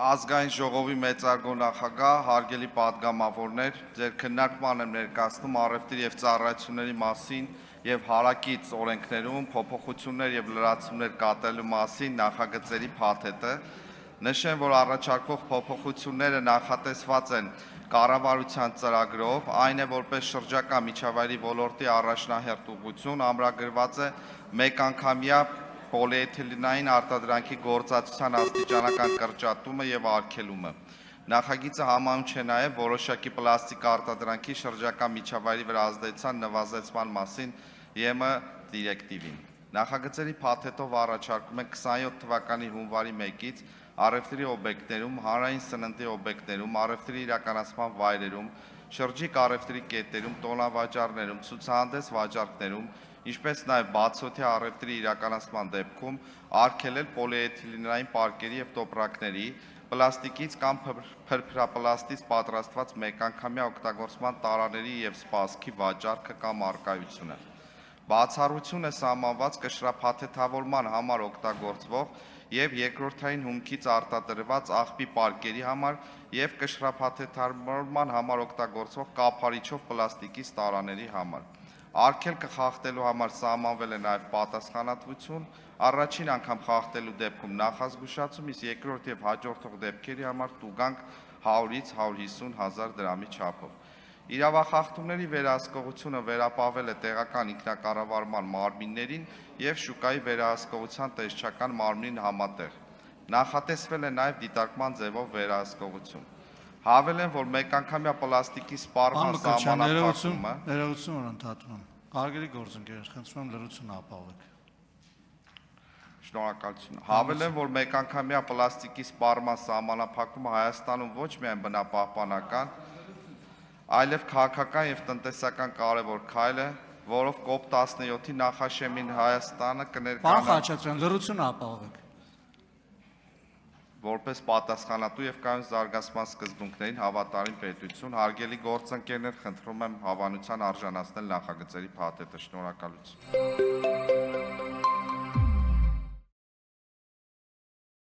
Ազգային ժողովի մեծարգո նախագահ, հարգելի պատգամավորներ, ձեր քննարկման եմ ներկայացնում առևտրի և ծառայությունների մասին և հարակից օրենքներում փոփոխություններ և լրացումներ կատարելու մասին նախագծերի փաթեթը։ Նշեմ, որ առաջարկվող փոփոխությունները նախատեսված են կառավարության ծրագրով, այն է որպես շրջակա միջավայրի ոլորտի առաջնահերթ ուղղություն ամրագրված է մեկանգամյա պոլիէթիլենային արտադրանքի գործածության աստիճանական կրճատումը և արգելումը։ Նախագիծը համահունչ է նաև որոշակի պլաստիկ արտադրանքի շրջակա միջավայրի վրա ազդեցության նվազեցման մասին ԵՄ դիրեկտիվին։ Նախագծերի փաթեթով առաջարկում են 27 թվականի հունվարի 1-ից առևտրի օբյեկտներում, հանրային սննդի օբյեկտներում, առևտրի իրականացման վայրերում, շրջիկ առևտրի կետերում, տոնավաճառներում, ցուցահանդես վաճառքներում, ինչպես նաև բացօթյա առևտրի իրականացման դեպքում արգելել պոլիէթիլենային պարկերի և տոպրակների, պլաստիկից կամ փրփրապլաստից պատրաստված մեկանգամյա օգտագործման տարաների և սպասքի վաճառքը կամ առկայությունը։ Բացառություն է սահմանված կշռափաթեթավորման համար օգտագործվող և երկրորդային հումքից արտադրված աղբի պարկերի համար և կշռափաթեթավորման համար օգտագործվող կափարիչով պլաստիկից տարաների համար։ Արգելքը խախտելու համար սահմանվել է նաև պատասխանատվություն, առաջին անգամ խախտելու դեպքում նախազգուշացում, իսկ երկրորդ և հաջորդող դեպքերի համար տուգանք 100-ից 150 հազար դրամի չափով։ Իրավախախտումների վերահսկողությունը վերապահվել է տեղական ինքնակառավարման մարմիններին և շուկայի վերահսկողության տեսչական մարմնին համատեղ։ Նախատեսվել է նաև դիտարկման ձևով վերահսկողություն։ Հավելեմ, որ մեկանգամյա պլաստիկի սպառման սահմանափակումը Ներողություն, որ ընդհատում եմ։ Հարգելի գործընկերներ, խնդրում եմ լրություն ապահովեք։ Շնորհակալություն։ Հավելեմ, որ մեկանգամյա պլաստիկի սպառման սահմանափակումը Հայաստանում ոչ միայն բնապահպանական, այլև քաղաքական և տնտեսական կարևոր քայլ է, որով COP17-ի նախաշեմին Հայաստանը Պարոն կներկայանա Խաչատրյան, լրություն ապահովեք։ որպես պատասխանատու և կայուն զարգացման սկզբունքներին հավատարիմ պետություն, հարգելի գործընկերներ, խնդրում եմ հավանության արժանացնել նախագծերի փաթեթը։ Շնորհակալություն։